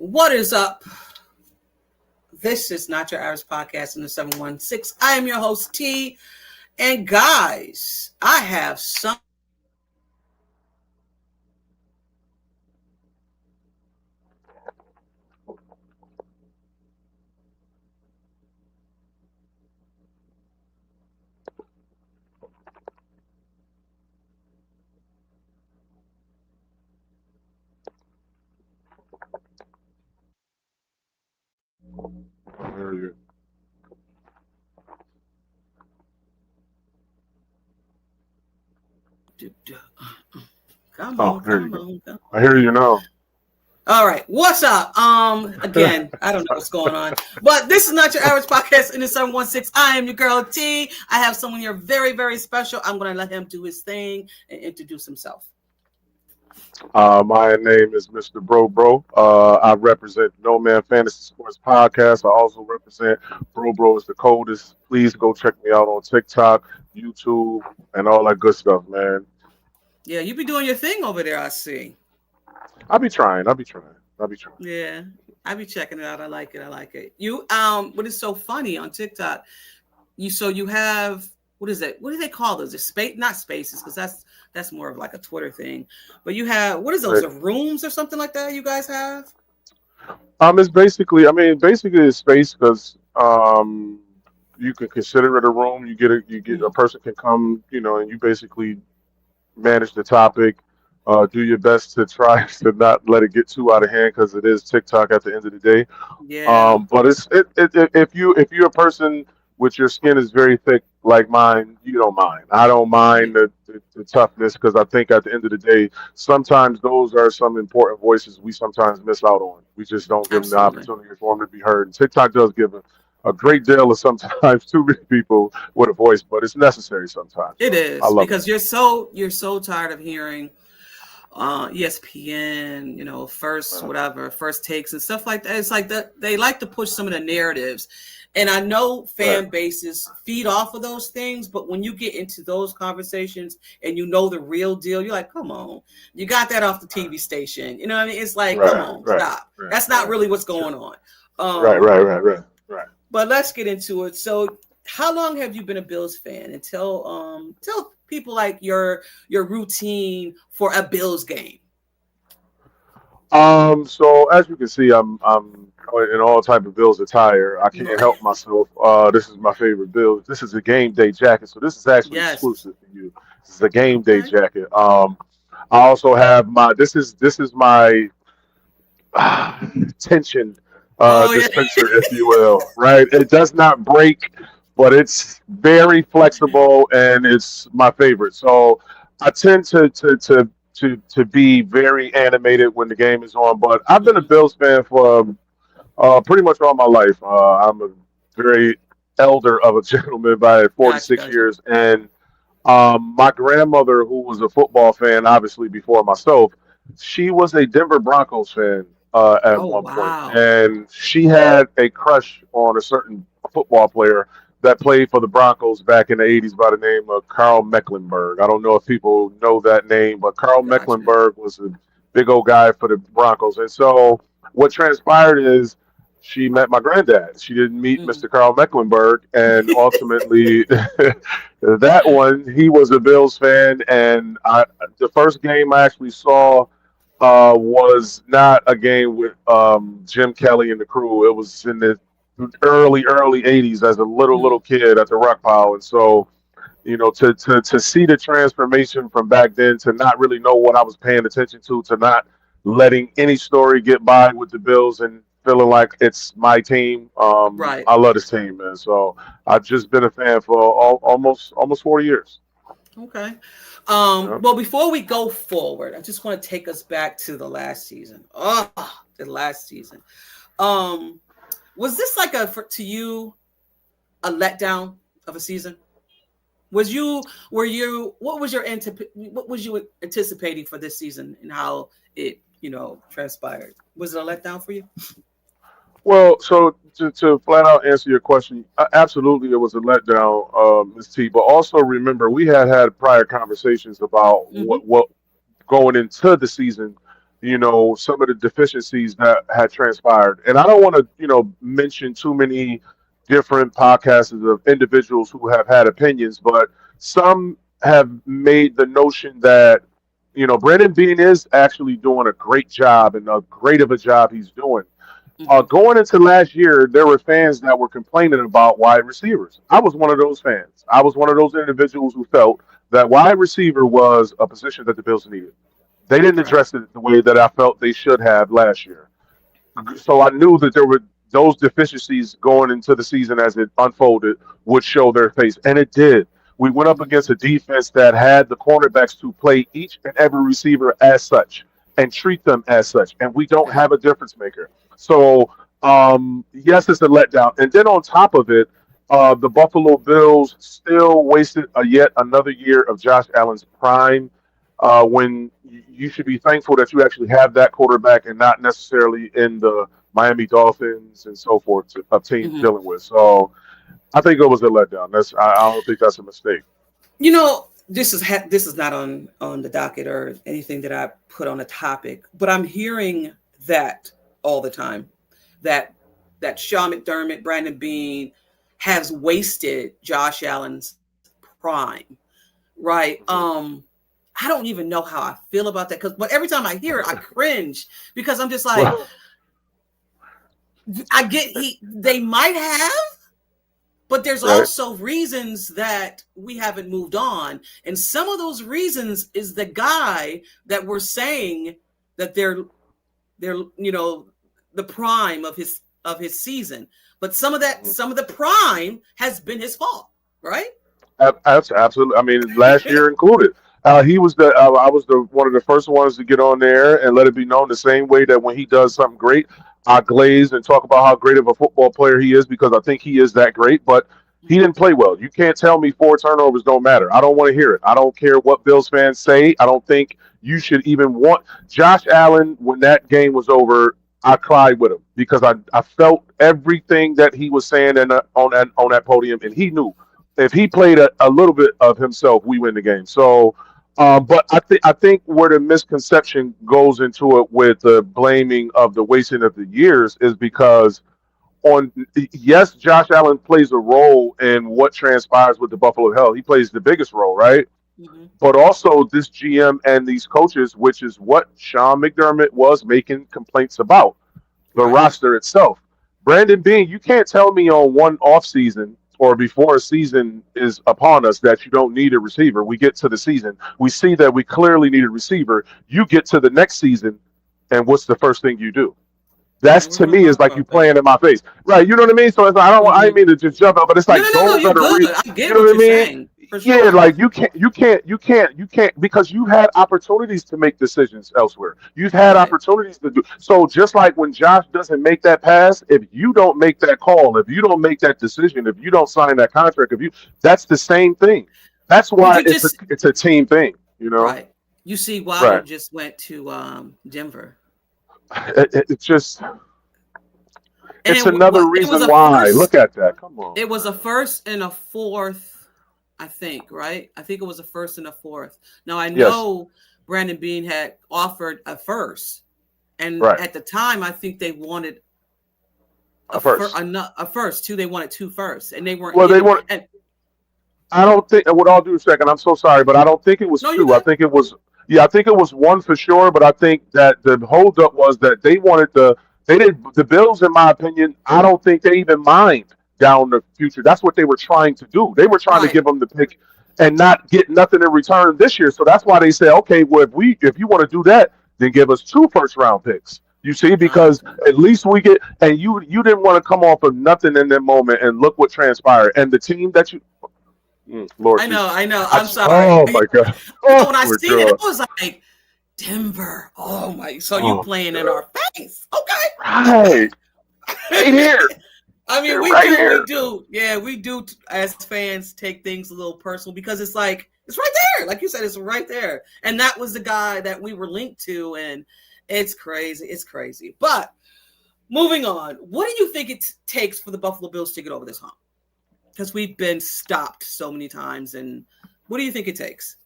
What is up? This is Not Your Average Podcast in the 716. I am your host, T. And guys, I have some. I hear you. Come Oh, on, there you come go. on, come I hear you now. All right, what's up? Again, I don't know what's going on, but this is Not Your Average Podcast in the 716. I am your girl T. I have someone here very, very special. I'm going to let him do his thing and introduce himself. My name is Mr. Bro. I represent No Man Fantasy Sports Podcast. I also represent Bro is the coldest. Please go check me out on TikTok, YouTube, and all that good stuff, man. Yeah, you be doing your thing over there, I see. I'll be trying. I'll be trying. Yeah, I be checking it out. I like it. I like it. You what is so funny on TikTok? You have what is it? What do they call those? Space, not spaces, because that's more of like a Twitter thing. But you have what is those? Right. The rooms or something like that? You guys have? It's basically, basically it's space because you can consider it a room. You get a Mhm. person can come, and you basically manage the topic. Do your best to try to not let it get too out of hand because it is TikTok at the end of the day. Yeah, But if you're a person with your skin is very thick like mine, you don't mind. I don't yeah, mind the toughness because I think at the end of the day, sometimes those are some important voices we sometimes miss out on. We just don't give them the absolutely. opportunity for them to be heard. And TikTok does give a great deal of sometimes too many people with a voice, but it's necessary sometimes. It So I is love it. because you're so tired of hearing ESPN, first Uh, whatever, first takes and stuff like that. It's like that they like to push some of the narratives. And I know right, fan bases feed off of those things, but when you get into those conversations and you know the real deal, you're like, come on, you got that off the TV station. You know what I mean? It's like, come right, on, right, stop. right, That's not right. really what's Sure. going on. Right, Um, right, right, right, right. but let's get into it. So, how long have you been a Bills fan? And tell people like your routine for a Bills game. So as you can see, I'm in all type of Bills attire. I can't help myself. This is my favorite Bills. This is a game day jacket, so this is actually Yes. exclusive for you. This is a game day Okay. jacket. I also have my. This is my tension Oh yeah. dispenser, if you will. Right? It does not break, but it's very flexible, and it's my favorite. So I tend to be very animated when the game is on. But I've been a Mhm. Bills fan for pretty much all my life. I'm a very elder of a gentleman by Gotcha. 46 Gotcha. years, and my grandmother, who was a football fan, obviously before myself, she was a Denver Broncos fan at Oh one point, wow. and she had a crush on a certain football player that played for the Broncos back in the '80s by the name of Carl Mecklenburg. I don't know if people know that name, but Carl Gotcha. Mecklenburg was a big old guy for the Broncos, and so what transpired is she met my granddad. She didn't meet Mhm. Mr. Carl Mecklenburg, and ultimately that one, he was a Bills fan, and the first game I actually saw was not a game with Jim Kelly and the crew. It was in the early '80s as a little Mhm. kid at the Rock Pile, and so to see the transformation from back then to not really know what I was paying attention to not letting any story get by with the Bills and feeling like it's my team. Right. I love this team, man. So I've just been a fan for almost 40 years. Okay. Yeah. Well, before we go forward, I just want to take us back to the last season. Oh, the last season. Um, was this like to you a letdown of a season? What was you anticipating for this season and how it transpired? Was it a letdown for you? Well, so to flat out answer your question, absolutely it was a letdown, Ms. T. But also remember, we had prior conversations about Mm-hmm. what going into the season, some of the deficiencies that had transpired. And I don't want to, mention too many different podcasts of individuals who have had opinions, but some have made the notion that, Brandon Bean is actually doing a great job and a great of a job he's doing. Mm-hmm. Going into last year, there were fans that were complaining about wide receivers. I was one of those fans. I was one of those individuals who felt that wide receiver was a position that the Bills needed. They didn't Right. address it the way that I felt they should have last year. So I knew that there were those deficiencies going into the season as it unfolded would show their face, and it did. We went up Mm-hmm. against a defense that had the cornerbacks to play each and every receiver as such and treat them as such, and we don't Right. have a difference maker. So yes, it's a letdown. And then on top of it, the Buffalo Bills still wasted yet another year of Josh Allen's prime when you should be thankful that you actually have that quarterback and not necessarily in the Miami Dolphins and so forth a team Mm-hmm. dealing with. So I think it was a letdown. I don't think that's a mistake. This is not on the docket or anything that I put on a topic, but I'm hearing that all the time that Sean McDermott, Brandon Bean has wasted Josh Allen's prime, right? I don't even know how I feel about that but every time I hear it, I cringe because I'm just like, Well, I get they might have, but there's right. also reasons that we haven't moved on. And some of those reasons is the guy that we're saying that they're the prime of his season. But some of the prime has been his fault, right? Absolutely. I mean, last year included. He was I was the one of the first ones to get on there and let it be known the same way that when he does something great, I glaze and talk about how great of a football player he is because I think he is that great. But he Mm-hmm. didn't play well. You can't tell me 4 turnovers don't matter. I don't want to hear it. I don't care what Bills fans say. I don't think you should even want Josh Allen when that game was over. I cried with him because I felt everything that he was saying on that podium, and he knew if he played a little bit of himself, we win the game. So, but I think where the misconception goes into it with the blaming of the wasting of the years is because on yes, Josh Allen plays a role in what transpires with the Buffalo Hell. He plays the biggest role, right? Mm-hmm. But also this GM and these coaches, which is what Sean McDermott was making complaints about the Right. roster itself. Brandon Bean, you can't tell me on one off season or before a season is upon us that you don't need a receiver. We get to the season, we see that we clearly need a receiver. You get to the next season, and what's the first thing you do? That's And we're to going to me is talk like you about that. playing in my face, right? You know what I mean? So it's like, I Mm-hmm. didn't mean to just jump out, but it's No, no, like no, no. those are You're the good. I you get know what what I you're mean? saying for Yeah, sure. like you can't because you had opportunities to make decisions elsewhere. You've had Right. opportunities to do so. Just like when Josh doesn't make that pass, if you don't make that call, if you don't make that decision, if you don't sign that contract, that's the same thing. That's Did why you it's a just it's a team thing. You know, right? You see, Waddle right? just went to Denver, It's just and it's another it was reason a why. first. Look at that. Come on, It was a man. first and a fourth, I think, right? I think it was a first and a fourth. Now I Yes, know Brandon Bean had offered a first, and right. at the time I think they wanted First. a first too. They wanted two firsts, and they weren't Well, they giving. want. And I don't think. With all due respect, and I'm so sorry, but I don't think it was no, you two. I good? think it was. Yeah, I think it was one for sure. But I think that the holdup was that they wanted the. They did the Bills, in my opinion. I don't think they even mind down the future. That's what they were trying to do. They were trying to Right. give them the pick and not get nothing in return this year. So that's why they said, okay, well, if you want to do that, then give us 2 first round picks. You see, because Okay. at least we get, and you didn't want to come off of nothing in that moment, and look what transpired. And the team that you, Lord I know. Jesus. I know. I'm sorry. Oh my God. Oh When I my seen it, God. I was like, Denver. Oh my! So you Oh playing my in God. our face? Okay. Right. Right Okay. here. I mean, They're right we here. do. Yeah, we do as fans take things a little personal because it's like it's right there. Like you said, it's right there. And that was the guy that we were linked to, and it's crazy. It's crazy. But moving on, what do you think it takes for the Buffalo Bills to get over this hump? Because we've been stopped so many times, and what do you think it takes?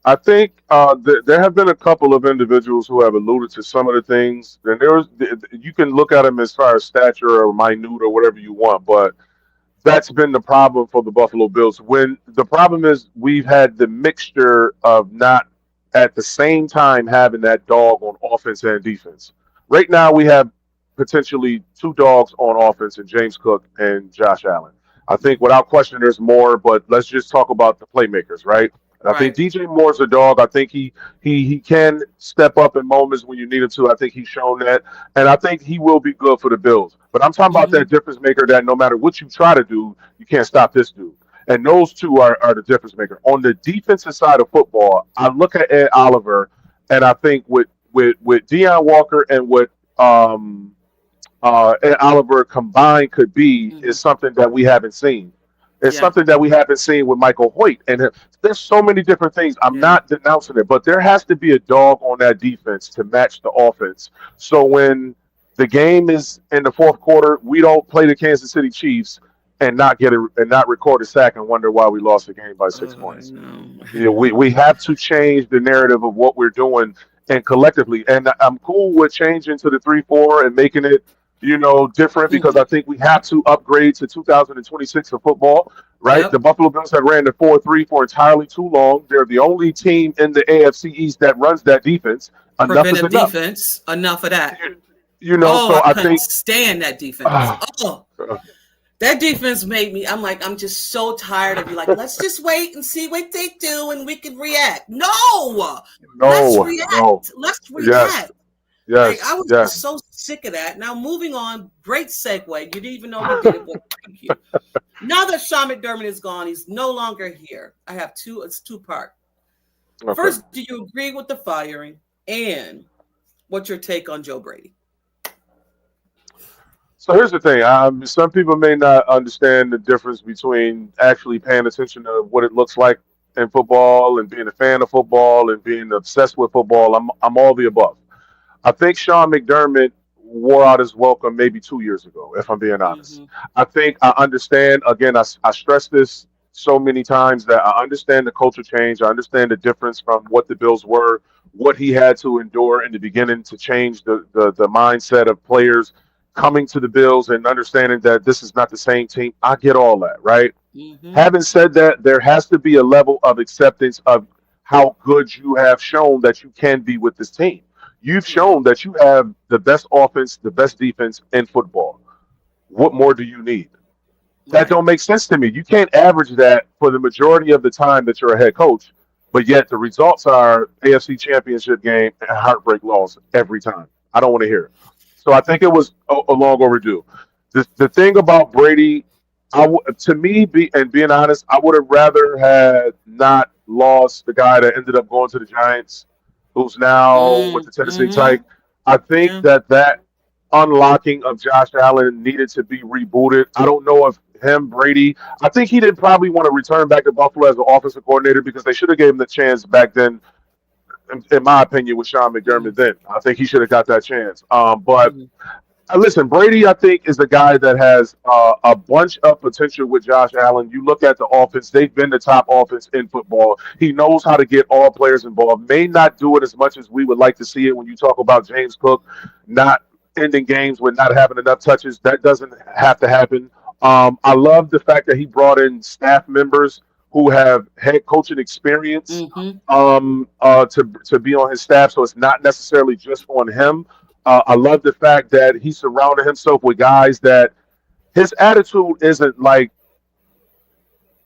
I think there have been a couple of individuals who have alluded to some of the things, and you can look at them as far as stature or minute or whatever you want, but that's been the problem for the Buffalo Bills. When the problem is we've had the mixture of not at the same time having that dog on offense and defense. Right now we have potentially two dogs on offense in James Cook and Josh Allen. I think without question there's more, but let's just talk about the playmakers, right? I think Right. DJ Moore's a dog. I think he can step up in moments when you need him to. I think he's shown that, and I think he will be good for the Bills. But I'm talking about that Hmm. difference maker that no matter what you try to do, you can't stop this dude. And those two are the difference maker. On the defensive side of football, I look at Ed Oliver, and I think with Deion Walker and what Ed Oliver combined could be Hmm. is something that we haven't seen. It's Yeah. something that we haven't seen with Michael Hoyt. And there's so many different things. I'm Yeah. not denouncing it, but there has to be a dog on that defense to match the offense. So when the game is in the fourth quarter, we don't play the Kansas City Chiefs and not get it and not record a sack and wonder why we lost the game by 6 points. No. You know, we have to change the narrative of what we're doing and collectively. And I'm cool with changing to the 3-4 and making it, different because Hmm. I think we have to upgrade to 2026 for football, right? The Yep. Buffalo Bills have ran the 4-3 for entirely too long. They're the only team in the AFC East that runs that defense. Enough is Preventive enough. defense. Enough of that. Oh, So I I couldn't think stand that defense. uh, Oh, that defense made me. I'm like, I'm just so tired of you. Like, let's just wait and see what they do, and we can react. No, let's no, no. react. Let's Yes, react. Like, I yes, was just yes. so sick of that. Now, moving on. Great segue. You didn't even know we did it, but thank you. Now that Sean McDermott is gone, he's no longer here. I have two. It's two part. Okay. First, do you agree with the firing? And what's your take on Joe Brady? So here's the thing. Some people may not understand the difference between actually paying attention to what it looks like in football and being a fan of football and being obsessed with football. I'm all the above. I think Sean McDermott wore out his welcome maybe 2 years ago, if I'm being honest. Hmm. I think I understand, again, I stress this so many times that I understand the culture change. I understand the difference from what the Bills were, what he had to endure in the beginning to change the mindset of players coming to the Bills and understanding that this is not the same team. I get all that, right? Hmm. Having said that, there has to be a level of acceptance of how good you have shown that you can be with this team. You've Right. shown that you have the best offense, the best defense in football. What more do you need? That Right. don't make sense to me. You can't average that for the majority of the time that you're a head coach, but yet the results are AFC Championship game and heartbreak loss every time. I don't want to hear it. So I think it was a long overdue. The thing about Brady, to me, being honest, I would have rather had not lost the guy that ended up going to the Giants, who's now with the Tennessee Mm-hmm. Titans. I think Yeah. that unlocking of Josh Allen needed to be rebooted. I don't know if Brady, I think he didn't probably want to return back to Buffalo as an offensive coordinator because they should have gave him the chance back then, in my opinion, with Sean McDermott Mm-hmm. then. I think he should have got that chance. But Mm-hmm. listen, Brady, I think, is a guy that has a bunch of potential with Josh Allen. You look at the offense, they've been the top offense in football. He knows how to get all players involved. May not do it as much as we would like to see it when you talk about James Cook not ending games with not having enough touches. That doesn't have to happen. I love the fact that he brought in staff members who have head coaching experience Mm-hmm. to be on his staff, so it's not necessarily just on him. I love the fact that he surrounded himself with guys that his attitude isn't like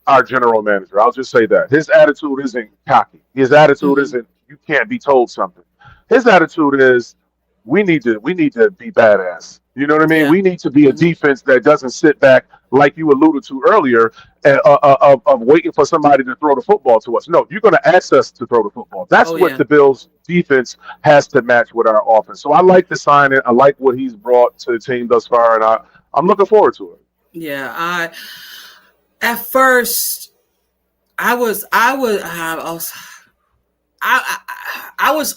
our general manager. I'll just say that. His attitude isn't cocky. His attitude Mm-hmm. isn't you can't be told something. His attitude is we need to be badass. You know what I mean? Yeah. We need to be a Mm-hmm. defense that doesn't sit back like you alluded to earlier of waiting for somebody to throw the football to us. No, you're going to ask us to throw the football. That's Oh what yeah. the Bills defense has to match with our offense. So I like the signing. I like what he's brought to the team thus far, and I'm looking forward to it. Yeah. I at first I was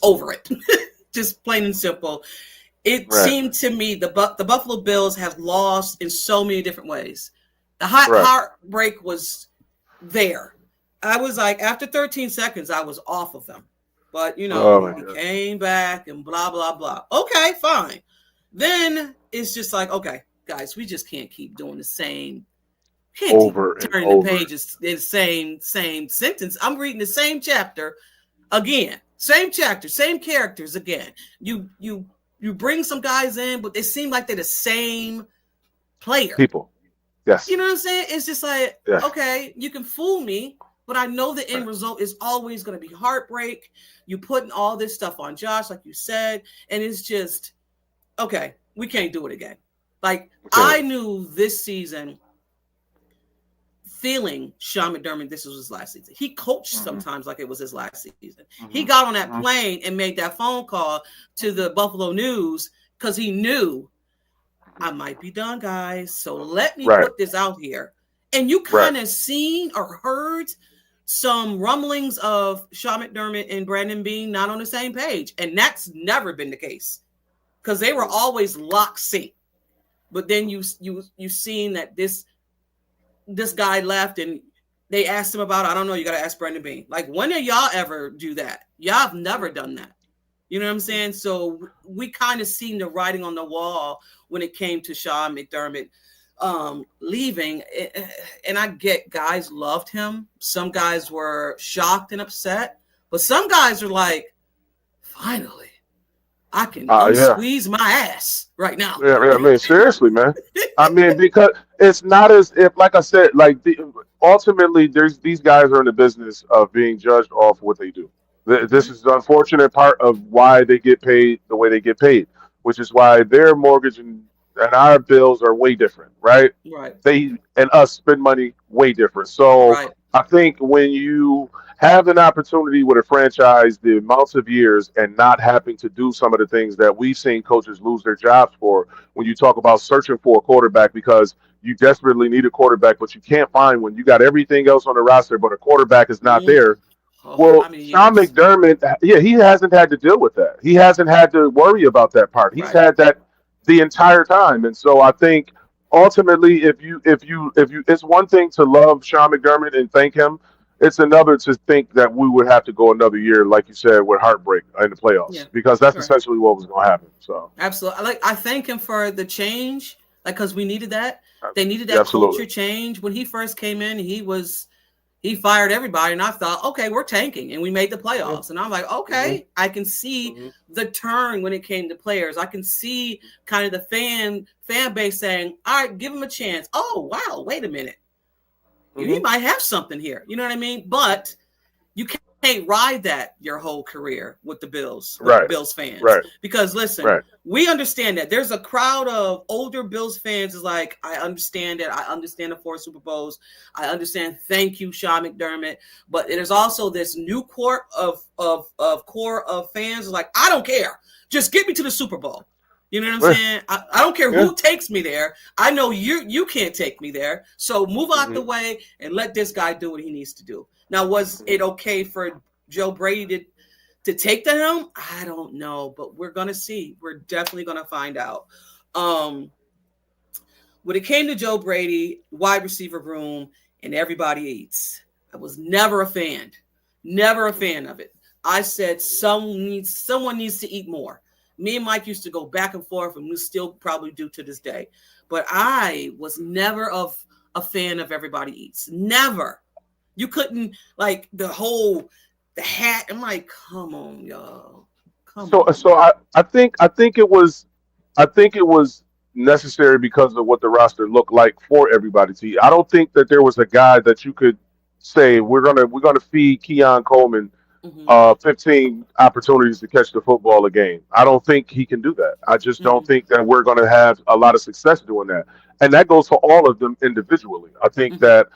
over it. Just plain and simple. It Right, seemed to me the Buffalo Bills have lost in so many different ways. The right, heartbreak was there. I was like, after 13 seconds, I was off of him. But, Oh my he god. came back and blah, blah, blah. Okay, fine. Then it's just like, okay, guys, we just can't keep doing the same. Can't keep Over and turning the over. pages in the same sentence. I'm reading the same chapter again. Same chapter, same characters again. You bring some guys in, but they seem like they're the same player. People. Yes. You know what I'm saying? It's just like, Yes. okay, you can fool me, but I know the end Right. result is always going to be heartbreak. You putting all this stuff on Josh, like you said, and it's just, okay, we can't do it again. Like, Okay. I knew this season, feeling Sean McDermott, this was his last season. He coached Mm-hmm. sometimes like it was his last season. He Mm-hmm. got on that Mm-hmm. plane and made that phone call to the Buffalo News because he knew I might be done, guys. So let me Right. put this out here. And you Right. kind of seen or heard some rumblings of Sean McDermott and Brandon Beane not on the same page. And that's never been the case because they were always lock sync. But then you seen that this guy left and they asked him about, I don't know, you got to ask Brandon Beane. Like, when did y'all ever do that? Y'all have never done that. You know what I'm saying? So we kind of seen the writing on the wall when it came to Sean McDermott leaving. And I get guys loved him. Some guys were shocked and upset. But some guys are like, finally, I can Yeah. squeeze my ass right now. Yeah, I mean, seriously, man. I mean, because it's not as if, like I said, ultimately, there's these guys are in the business of being judged off what they do. This is the unfortunate part of why they get paid the way they get paid, which is why their mortgage and our bills are way different, right? Right, They and us spend money way different. So right. I think when you have an opportunity with a franchise, the amounts of years and not having to do some of the things that we've seen coaches lose their jobs for, when you talk about searching for a quarterback because you desperately need a quarterback, but you can't find one. You got everything else on the roster, but a quarterback is not there. Oh, how Well, many Sean years? McDermott, yeah, he hasn't had to deal with that. He hasn't had to worry about that part. He's Right. had that the entire time, and so I think ultimately, if you, it's one thing to love Sean McDermott and thank him. It's another to think that we would have to go another year, like you said, with heartbreak in the Yeah. playoffs, because that's Sure. essentially what was going to happen. So, Absolutely. I thank him for the change, like, because we needed that. They needed yeah, that absolutely. culture change. When he first came in, he fired everybody, and I thought, okay, we're tanking, and we made the Hmm. playoffs. And I'm like, Hmm. okay, I can see Hmm. the turn when it came to players. I can see kind of the fan base saying, all right, give him a chance. Oh wow, wait a minute, he Hmm. might have something here. You know what I mean? But you can't ride that your whole career with the Right, Bills fans. right, Because listen, right. we understand that there's a crowd of older Bills fans is like, I understand it. I understand the 4 Super Bowls. I understand. Thank you, Sean McDermott. But there's also this new core of fans is like, I don't care. Just get me to the Super Bowl. You know what I'm Yeah, saying? I don't care yeah. who takes me there. I know you can't take me there. So move out the Hmm. way and let this guy do what he needs to do. Now, was Hmm. it okay for Joe Brady to take the helm? I don't know, but we're gonna see. We're definitely gonna find out. Um, when it came to Joe Brady, wide receiver room, and everybody eats, I was never a fan of it. I said someone needs to eat more. Me and Mike used to go back and forth, and we still probably do to this day. But I was never a fan of everybody eats. Never. You couldn't like the hat. I'm like, come on, y'all. Come So, on. I think it was necessary because of what the roster looked like for everybody to eat. I don't think that there was a guy that you could say we're gonna feed Keon Coleman Mm-hmm. 15 opportunities to catch the football a game. I don't think he can do that. I just don't Mm-hmm. think that we're going to have a lot of success doing that. And that goes for all of them individually. I think Mm-hmm. that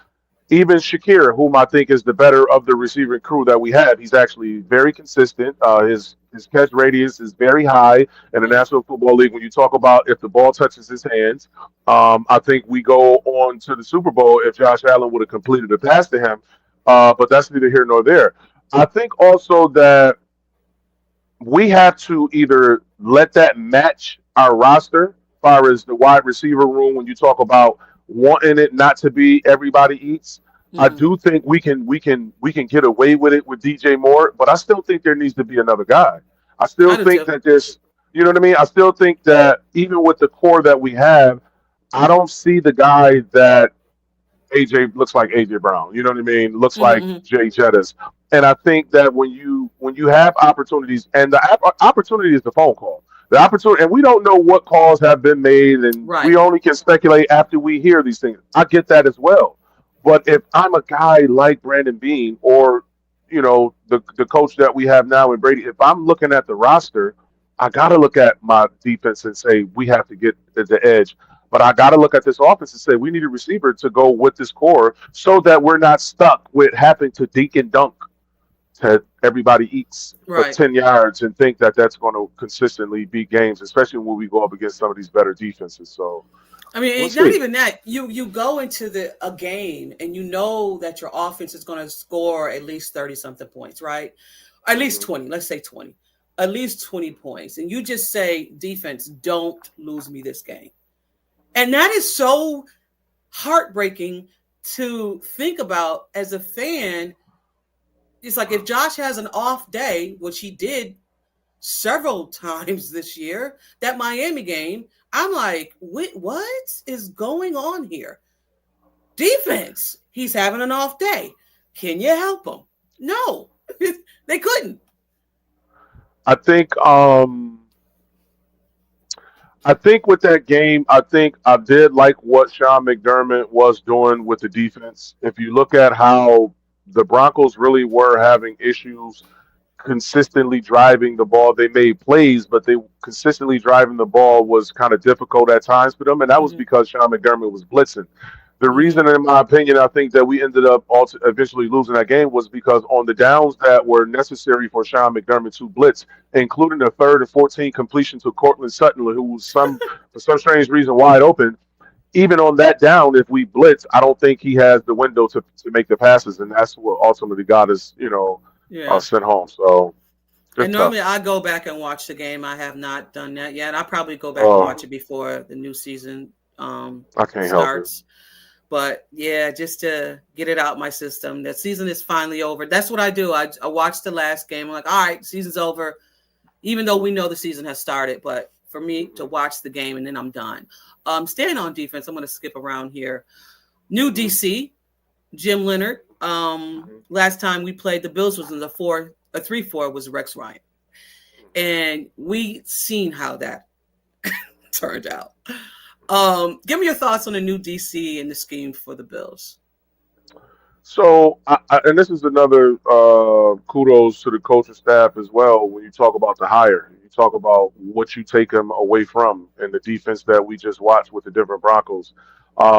even Shakir, whom I think is the better of the receiving crew that we have, he's actually very consistent. His catch radius is very high in the Yeah. National Football League. When you talk about if the ball touches his hands, I think we go on to the Super Bowl if Josh Allen would have completed a pass to him. But that's neither here nor there. I think also that we have to either let that match our roster, as far as the wide receiver room, when you talk about wanting it not to be everybody eats. I Mm-hmm. do think we can get away with it with DJ Moore, but I still think there needs to be another guy. I still I do think too. that there's, you know what I mean. I still think that even with the core that we have, I don't see the guy that AJ looks like AJ Brown. You know what I mean? Looks like Mm-hmm. Jay Jettis. And I think that when you have opportunities, and the opportunity is the phone call, the opportunity, and we don't know what calls have been made, and we Right. only can speculate after we hear these things. I get that as well. But if I'm a guy like Brandon Bean or the coach that we have now in Brady, if I'm looking at the roster, I got to look at my defense and say we have to get the edge. But I got to look at this offense and say we need a receiver to go with this core so that we're not stuck with having to dink and dunk to everybody eats for Right. 10 yards and think that that's going to consistently beat games, especially when we go up against some of these better defenses. So I mean, we'll not see. even that. You go into the a game and you know that your offense is going to score at least 30 something points, right? At least Mhm. 20. Let's say 20. At least 20 points. And you just say, defense, don't lose me this game. And that is so heartbreaking to think about as a fan. It's like if Josh has an off day, which he did several times this year, that Miami game, I'm like, what is going on here? Defense, he's having an off day. Can you help him? No, they couldn't. I think with that game, I think I did like what Sean McDermott was doing with the defense. If you look at how the Broncos really were having issues consistently driving the ball. They made plays, but they consistently driving the ball was kind of difficult at times for them, and that was Mm-hmm. because Sean McDermott was blitzing. The Mm-hmm. reason, in my opinion, I think that we ended up eventually losing that game was because on the downs that were necessary for Sean McDermott to blitz, including the third and 14 completion to Cortland Sutton, who was for some strange reason wide open. Even on that down, if we blitz, I don't think he has the window to make the passes, and that's what ultimately got us, Yeah. sent home. So And just tough. normally I go back and watch the game. I have not done that yet. I'll probably go back and watch Oh, it before the new season I can't help it. starts. But yeah, just to get it out my system. That season is finally over. That's what I do. I watch the last game. I'm like, all right, season's over. Even though we know the season has started, but for me to Mhm, watch the game and then I'm done. Staying on defense, I'm going to skip around here. New mhm, DC, Jim Leonard. mhm, Last time we played the Bills was in a 3-4 was Rex Ryan, and we seen how that turned out. Give me your thoughts on the new DC and the scheme for the Bills. So, and this is another kudos to the coaching staff as well. When you talk about the hire, you talk about what you take them away from and the defense that we just watched with the different Broncos.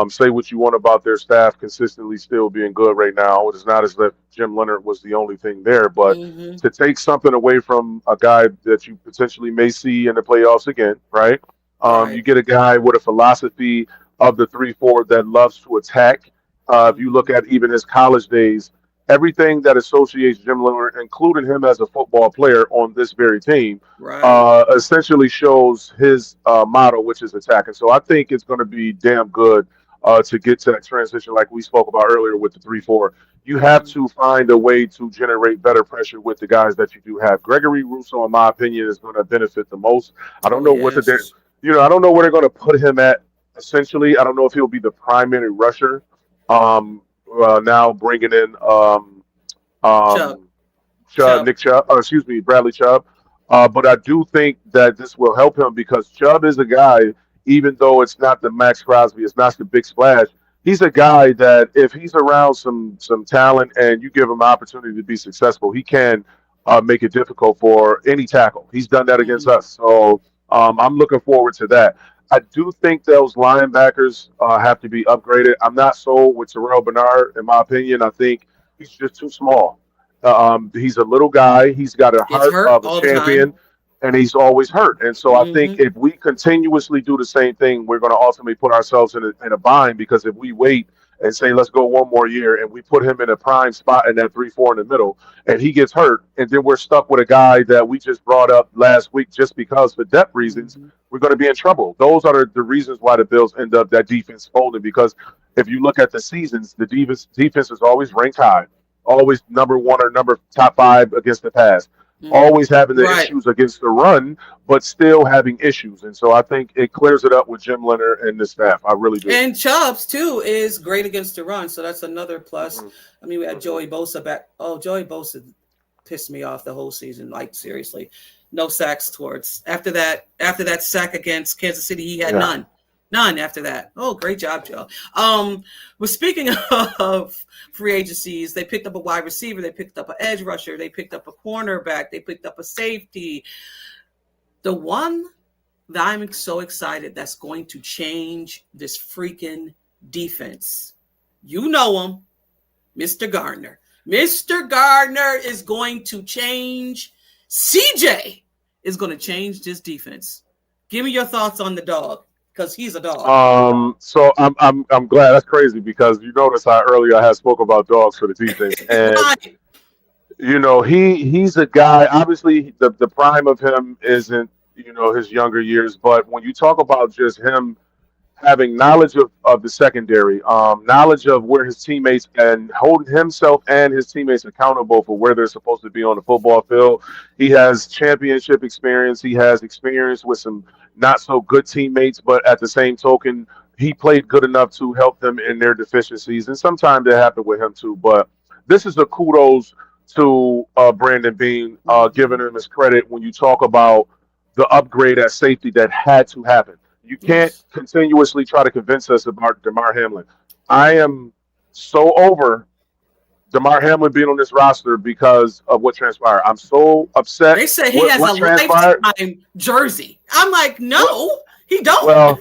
Say what you want about their staff consistently still being good right now. It's not as if Jim Leonard was the only thing there, but Mm-hmm. to take something away from a guy that you potentially may see in the playoffs again, right? You Right. get a guy with a philosophy of the 3-4 that loves to attack. If you Mm-hmm. look at even his college days, everything that associates Jim Leonard, including him as a football player on this very team, Right. essentially shows his motto, which is attacking. So I think it's going to be damn good to get to that transition, like we spoke about earlier with the 3-4. You have Mm-hmm. to find a way to generate better pressure with the guys that you do have. Gregory Rousseau, in my opinion, is going to benefit the most. I don't Oh know what the, yes. I don't know where they're going to put him at. Essentially, I don't know if he'll be the primary rusher now bringing in Chubb. um, Chubb. Nick Chubb, excuse me, Bradley Chubb. But I do think that this will help him because Chubb is a guy, even though it's not the Max Crosby, it's not the big splash. He's a guy that if he's around some talent and you give him an opportunity to be successful, he can make it difficult for any tackle. He's done that against Mm-hmm. us, so I'm looking forward to that. I do think those linebackers have to be upgraded. I'm not sold with Terrell Bernard, in my opinion. I think he's just too small. He's a little guy. He's got a Gets heart hurt of a all the time. champion, and he's always hurt. And so I think Mm-hmm. if we continuously do the same thing, we're going to ultimately put ourselves in a bind because if we wait and say, let's go one more year, and we put him in a prime spot in that 3-4 in the middle, and he gets hurt, and then we're stuck with a guy that we just brought up last week just because for depth reasons, Mm-hmm. we're going to be in trouble. Those are the reasons why the Bills end up that defense folding because if you look at the seasons, the defense is always ranked high, always number one or number top five against the pass, always having the Right. issues against the run, but still having issues. And so I think it clears it up with Jim Leonard and the staff. I really do. And Chubbs too is great against the run, so that's another plus. Hmm. I mean, we had Hmm. Joey Bosa back. Oh, Joey Bosa pissed me off the whole season. Like seriously, no sacks towards after that. After that sack against Kansas City, he had Yeah. none after that. Oh, great job, Joe. But speaking of free agencies, they picked up a wide receiver, they picked up an edge rusher, they picked up a cornerback, they picked up a safety. The one that I'm so excited that's going to change this freaking defense. You know him, Mr. Gardner. Mr. Gardner is going to change. CJ is going to change this defense. Give me your thoughts on the dog, because he's a dog. So I'm glad. That's crazy because you notice how earlier I had spoke about dogs for the defense, and Right. he's a guy. Obviously, the prime of him isn't his younger years, but when you talk about just him having knowledge of the secondary, knowledge of where his teammates and holding himself and his teammates accountable for where they're supposed to be on the football field. He has championship experience. He has experience with some not so good teammates, but at the same token, he played good enough to help them in their deficiencies. And sometimes it happened with him too. But this is a kudos to Brandon Bean, giving him his credit when you talk about the upgrade at safety that had to happen. You can't Yes. continuously try to convince us about Damar Hamlin. I am so over Damar Hamlin being on this roster because of what transpired. I'm so upset They say he with has what a transpired. lifetime jersey. I'm like, Well, no, he don't. well,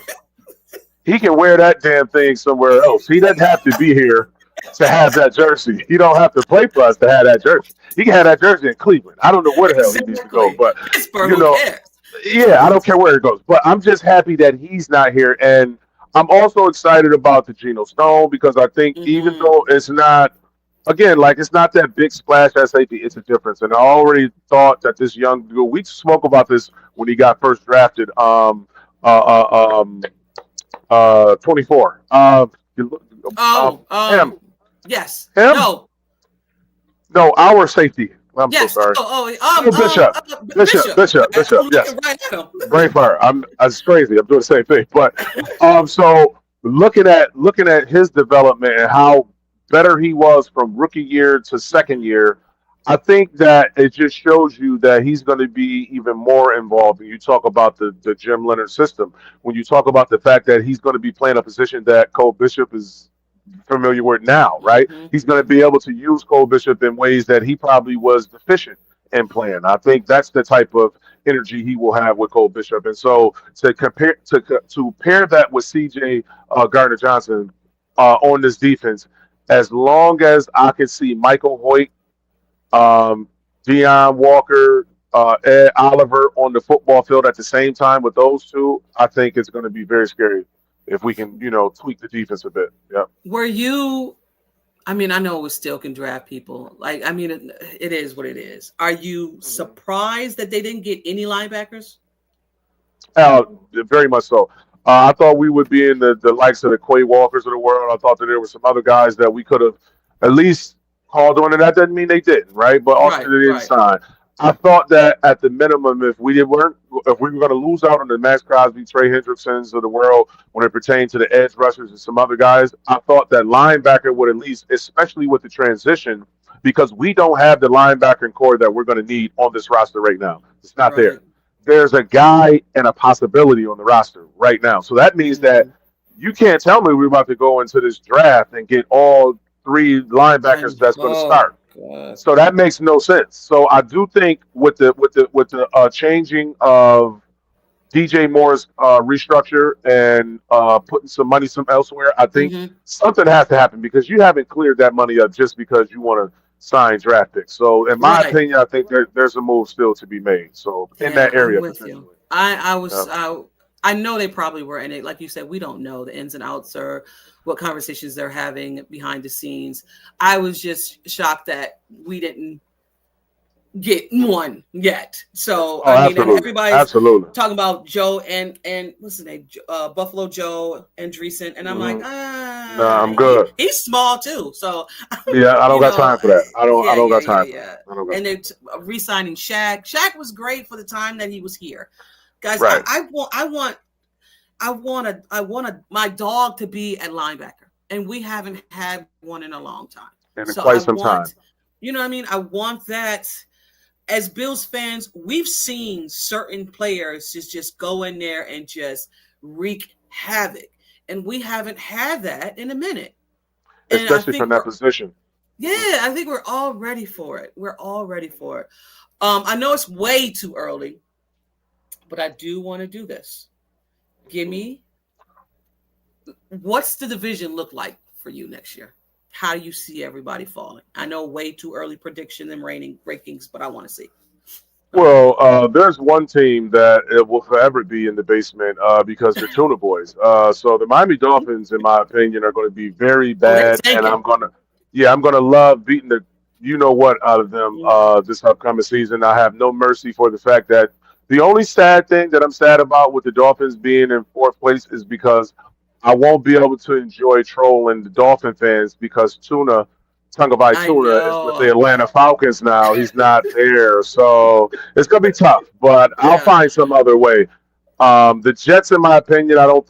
he can wear that damn thing somewhere else. He doesn't have to be here to have that jersey. He don't have to play for us to have that jersey. He can have that jersey in Cleveland. I don't know where the hell he needs to go, Exactly. but Pittsburgh, you who know, cares? yeah, I don't care where it goes, but I'm just happy that he's not here. And I'm also excited about the Geno Stone because I think even Mm-hmm. though it's not, again, like it's not that big splash at safety, it's a difference. And I already thought that this young dude, we spoke about this when he got first drafted, uh, uh, um, 24. Oh, Him, yes. him, No. no, our safety. I'm so Yes. sorry. Oh, Bishop, Bishop, Bishop. Bishop, Bishop. I'm Yes. looking right at him. Brain fire. It's crazy. I'm doing the same thing. But so looking at his development and how better he was from rookie year to second year, I think that it just shows you that he's going to be even more involved. When you talk about the Jim Leonard system, when you talk about the fact that he's going to be playing a position that Cole Bishop is familiar with now, right? Mm-hmm. He's going to be able to use Cole Bishop in ways that he probably was deficient in playing. I think that's the type of energy he will have with Cole Bishop. And so to pair that with CJ Gardner Johnson on this defense, as long as I can see Michael Hoyt, Deion Walker, Ed Oliver on the football field at the same time with those two, I think it's going to be very scary if we can, tweak the defense a bit. Yeah. Were you? I mean, I know we still can draft people. Like, I mean, it is what it is. Are you surprised that they didn't get any linebackers? Very much so. I thought we would be in the likes of the Quay Walkers of the world. I thought that there were some other guys that we could have at least called on, and that doesn't mean they didn't, right? But also Right, they didn't right. sign. I thought that at the minimum, if we were going to lose out on the Max Crosby, Trey Hendricksons of the world when it pertained to the edge rushers and some other guys, I thought that linebacker would at least, especially with the transition, because we don't have the linebacker core that we're going to need on this roster right now. It's not Right. there. There's a guy and a possibility on the roster right now. So that means that you can't tell me we're about to go into this draft and get all three linebackers that's going to start. God. So that makes no sense. So I do think with the changing of DJ Moore's restructure and putting some money some elsewhere, I think Mhm. something has to happen because you haven't cleared that money up just because you want to sign draft picks. So in my Right. opinion, I think there's a move still to be made. So in that Yeah, I'm area, with potentially. you. I was Yeah. I know they probably were in it. Like you said, we don't know the ins and outs or what conversations they're having behind the scenes. I was just shocked that we didn't get one yet. So Oh, I mean, and absolutely, everybody's absolutely. talking about Joe and what's his name, Buffalo Joe and Andreessen, and I'm like, Hmm. Nah, I'm good. He's small too, so Yeah, I don't you got know, time for that. I yeah, don't yeah, got yeah, time for that. yeah. I don't got And time. then re-signing Shaq. Shaq was great for the time that he was here, guys. Right. I want my dog to be at linebacker, and we haven't had one in a long time. And So in I quite some want, time. you know what I mean? I want that. As Bills fans, we've seen certain players just go in there and just wreak havoc, and we haven't had that in a minute. And I Especially from think that position. I think we're all ready for it. We're all ready for it. I know it's way too early, but I do want to do this. Give me, what's the division look like for you next year? How do you see everybody falling? I know way too early prediction and raining rankings, but I want to see. Go ahead. Well, there's one team that it will forever be in the basement because they're Tuna Boys. So the Miami Dolphins, in my opinion, are going to be very Oh, they bad, and tanking. I'm gonna love beating the you know what out of them Mm-hmm. this upcoming season. I have no mercy for the fact that the only sad thing that I'm sad about with the Dolphins being in fourth place is because I won't be able to enjoy trolling the Dolphin fans because Tungavai I Tuna is with the know. Atlanta Falcons now. He's not there, so it's gonna be tough. But I'll Yeah. find some other way. The Jets, in my opinion, I don't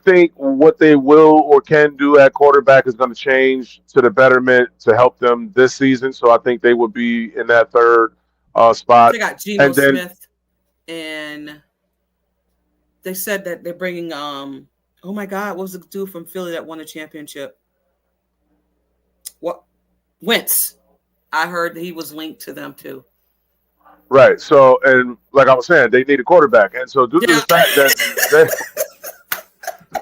think what they will or can do at quarterback is going to change to the betterment to help them this season. So I think they will be in that third They spot. got Geno And then, Smith, and they said that they're bringing oh my God, what was the dude from Philly that won the championship? What, Wentz? I heard that he was linked to them too. right. So, and like I was saying, they need a quarterback. And so, due to the Yeah. fact that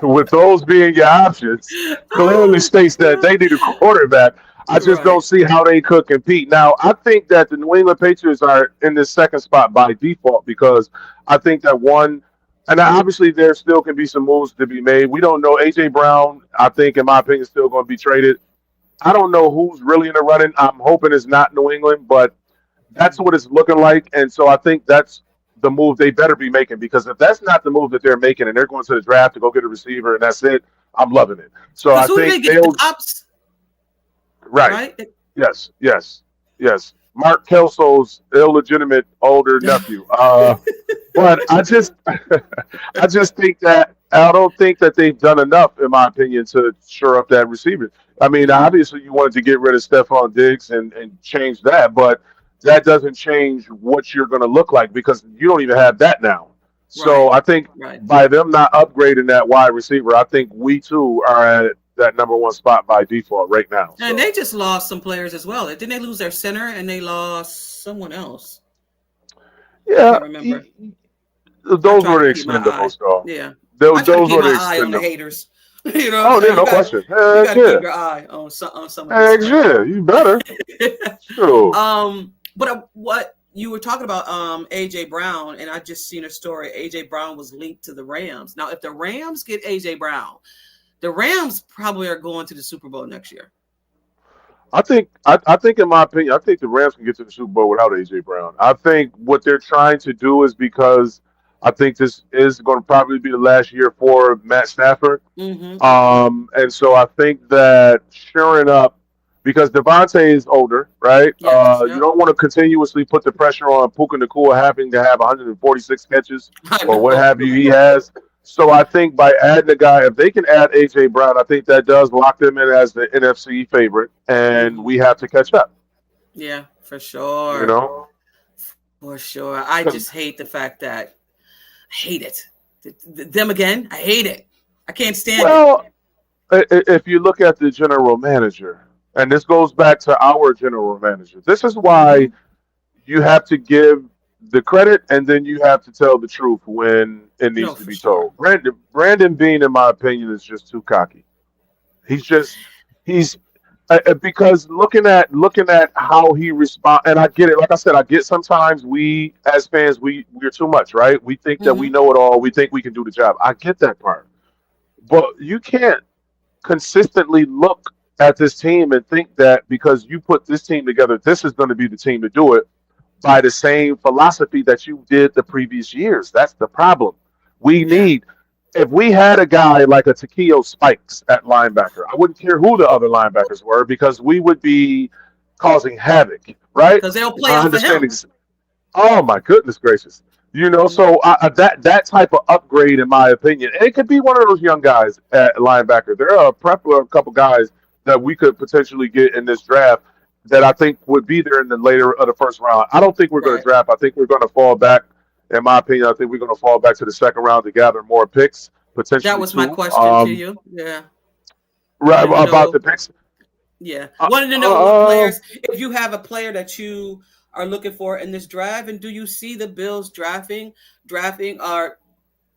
they, with those being your options, clearly Oh states that God. they need a quarterback. I just don't Right. see how they could compete. Now, I think that the New England Patriots are in this second spot by default because I think that one, and obviously there still can be some moves to be made. We don't know. AJ Brown, I think, in my opinion, is still going to be traded. I don't know who's really in the running. I'm hoping it's not New England, but that's what it's looking like. And so I think that's the move they better be making because if that's not the move that they're making and they're going to the draft to go get a receiver and that's it, I'm loving it. So I Because who did they think get? The they'll Cops, right. right? Yes, yes, yes. Mark Kelso's illegitimate older nephew. But I just think that I don't think that they've done enough, in my opinion, to shore up that receiver. I mean, Mm, obviously you wanted to get rid of Stephon Diggs and change that, but that doesn't change what you're going to look like because you don't even have that now. So right, I think right. by them not upgrading that wide receiver, I think we too are at that number one spot by default right now. And So they just lost some players as well. Didn't they lose their center and they lost someone else? I yeah, can't remember. I those try were to the keep my eye. expendables, though. Yeah. I try to Those keep were my the eye on the expendables. haters. You know what I'm Oh, yeah, saying? no question. You Heck got to keep yeah. your eye on some of these Heck players. yeah, you better. Sure. But what you were talking about, AJ Brown, and I just seen a story. AJ Brown was linked to the Rams. Now, if the Rams get AJ Brown, the Rams probably are going to the Super Bowl next year. I think in my opinion, I think the Rams can get to the Super Bowl without AJ Brown. I think what they're trying to do is because I think this is going to probably be the last year for Matt Stafford. Mm-hmm, mm-hmm. And so I think that shoring up because Devontae is older, right? Yes. You Yep. don't want to continuously put the pressure on Puka Nacua having to have 146 catches I or what know. have you he has. So I think by adding a guy, if they can add AJ Brown, I think that does lock them in as the NFC favorite, and Mm-hmm. we have to catch up. Yeah, for You sure. know, For sure. I 'Cause, just hate the fact that I hate it. Them again. I hate it. I can't stand it. well, if you look at the general manager, and this goes back to our general manager, this is why Mm-hmm. you have to give the credit and then you have to tell the truth when it needs No, to for be sure. told. Brandon Bean, in my opinion, is just too cocky. He's just he's because looking at how he respond, and I get it. Like I said, I get sometimes we as fans we're too much, right? We think that we Mm-hmm. know it all. We think we can do the job. I get that part, but you can't consistently look at this team and think that because you put this team together, this is going to be the team to do it by the same philosophy that you did the previous years. That's the problem. We Yeah. need. if we had a guy like a Takeo Spikes at linebacker, I wouldn't care who the other linebackers were because we would be causing havoc, right? Because they'll play I off of understand. him. Oh my goodness gracious! Mhm. So that type of upgrade, in my opinion, and it could be one of those young guys at linebacker. There are a couple guys that we could potentially get in this draft that I think would be there in the later of the first round. I don't think we're going to Right. draft. I think we're going to fall back. In my opinion, I think we're going to fall back to the second round to gather more picks, That potentially was my two. question to you. Yeah. Right Wanted to about the know. picks. Yeah. Uh, Wanted to know what uh, players, if you have a player that you are looking for in this draft, and do you see the Bills drafting, or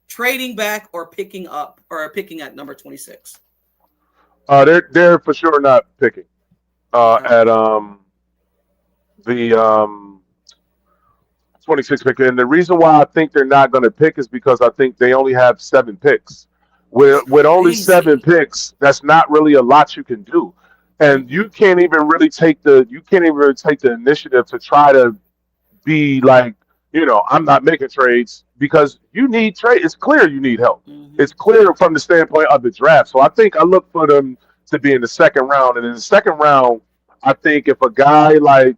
trading back, or picking up, or picking at number 26? they're for sure not picking Okay. at the 26 pick. And the reason why I think they're not going to pick is because I think they only have 7 picks. That's With only seven crazy. picks, that's not really a lot you can do. And Mm-mm. you can't even really take the initiative to try to be like, I'm not making trades because you need trade. It's clear you need help. Mm-hmm. It's clear from the standpoint of the draft. So I think I look for them to be in the second round. And in the second round, I think if a guy like,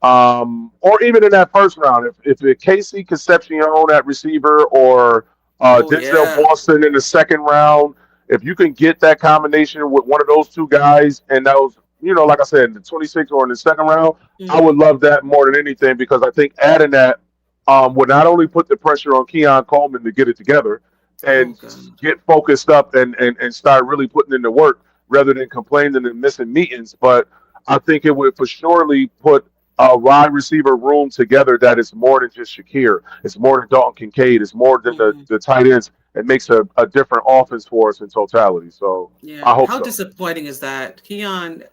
or even in that first round, if Casey Concepcion at receiver or Oh Denzel yeah. Boston in the second round, if you can get that combination with one of those two guys and those, like I said, in the 26 or in the second round, I would Mm-hmm. love that more than anything because I think adding that would not only put the pressure on Keon Coleman to get it together Oh and god. get focused up and start really putting in the work rather than complaining and missing meetings, but I think it would for surely put a wide receiver room together that is more than just Shakir. It's more than Dalton Kincaid. It's more than Mm-hmm. the tight ends. It makes a different offense for us in totality. So I Yeah. hope How so. disappointing is that, Keon?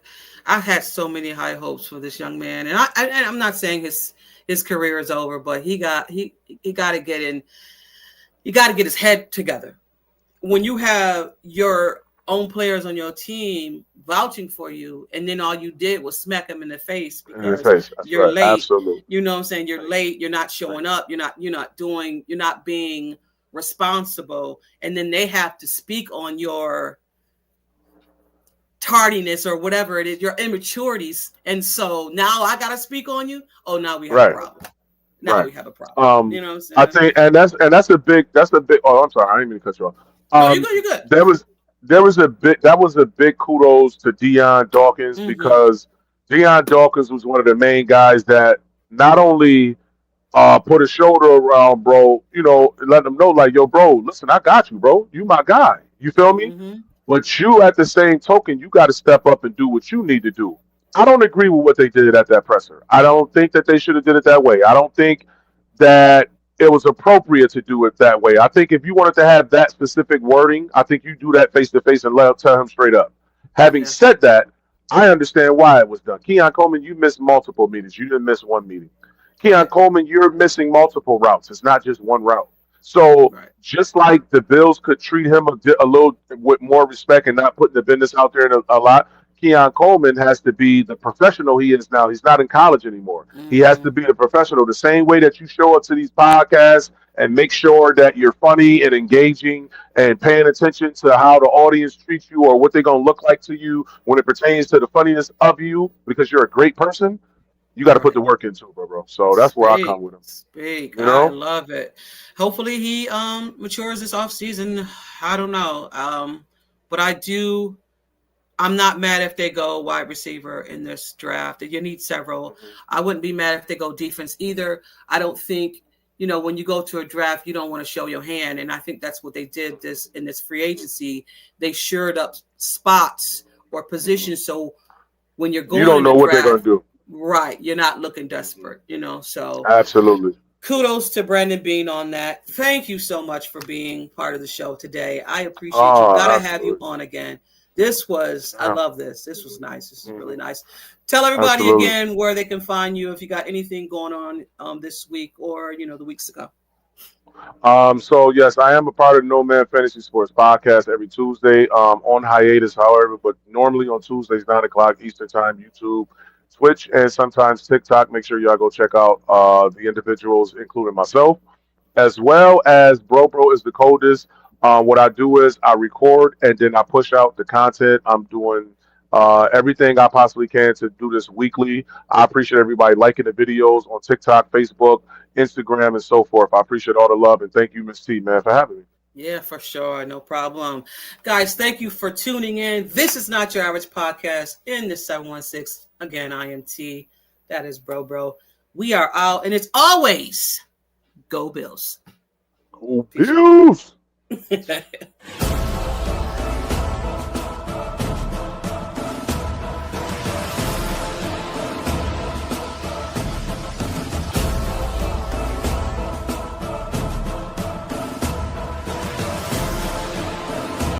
I had so many high hopes for this young man, and I'm not saying his career is over, but he got to get in. You got to get his head together. When you have your own players on your team vouching for you, and then all you did was smack him in the face In his because face. That's you're right. late. Absolutely. You know what I'm saying? You're Right. late. You're not Right. showing up. You're not being responsible, and then they have to speak on your tardiness or whatever it is, your immaturities. And so now I gotta speak on you. Oh, now we have a Right. problem. Now Right. we have a problem. Um, You know what I'm I saying? think, and that's a big. Oh, I'm sorry, I didn't mean to cut you off. No, you Um, good. You good. there was that was a big kudos to Deion Dawkins Mm-hmm. because Deion Dawkins was one of the main guys that not only put a shoulder around, bro, let them know like, yo, bro, listen, I got you, bro. You my guy. You feel me? Mm-hmm. But you, at the same token, you got to step up and do what you need to do. I don't agree with what they did at that presser. I don't think that they should have did it that way. I don't think that it was appropriate to do it that way. I think if you wanted to have that specific wording, I think you do that face to face and tell him straight up. Having Yeah. said that, I understand why it was done. Keon Coleman, you missed multiple meetings. You didn't miss one meeting. Keon Right. Coleman, you're missing multiple routes. It's not just one route. So Right. just like the Bills could treat him a little with more respect and not putting the business out there a lot, Keon Coleman has to be the professional he is now. He's not in college anymore. He has to Mm-hmm. be the professional. The same way that you show up to these podcasts and make sure that you're funny and engaging and paying attention to how the audience treats you or what they're going to look like to you when it pertains to the funniness of you because you're a great person. You got to put Right. the work into it, bro. So that's where I come Speak. with him. Speak. You I know? love it. Hopefully he matures this off season. I don't know. But I'm not mad if they go wide receiver in this draft. You need several. Mhm. I wouldn't be mad if they go defense either. I don't think, when you go to a draft, you don't want to show your hand. And I think that's what they did this in this free agency. They shored up spots or Mhm. positions. So when you're You going don't in the know what they're going to draft, do. right, you're not looking Mhm. desperate. So Absolutely. kudos to Brandon Bean on that. Thank you so much for being part of the show today. I appreciate you. Oh, Gotta have you absolutely. on again. I Yeah. love this. This was nice. This is really Mhm. nice. Tell everybody Absolutely. again where they can find you if you got anything going on this week or the weeks to come. So yes, I am a part of No Man Fantasy Sports podcast every Tuesday. On hiatus, however, but normally on Tuesdays, 9 o'clock Eastern Time, YouTube, Twitch, and sometimes TikTok. Make sure y'all go check out the individuals, including myself, as well as Bro is the coldest. What I do is I record and then I push out the content. I'm doing everything I possibly can to do this weekly. I appreciate everybody liking the videos on TikTok, Facebook, Instagram, and so forth. I appreciate all the love and thank you, Miss T, man, for having me. Yeah, for sure. No problem. Guys, thank you for tuning in. This is Not Your Average Podcast in the 716. Again, I am T. That is Bro. We are out, and it's always Go Bills. Go Bills!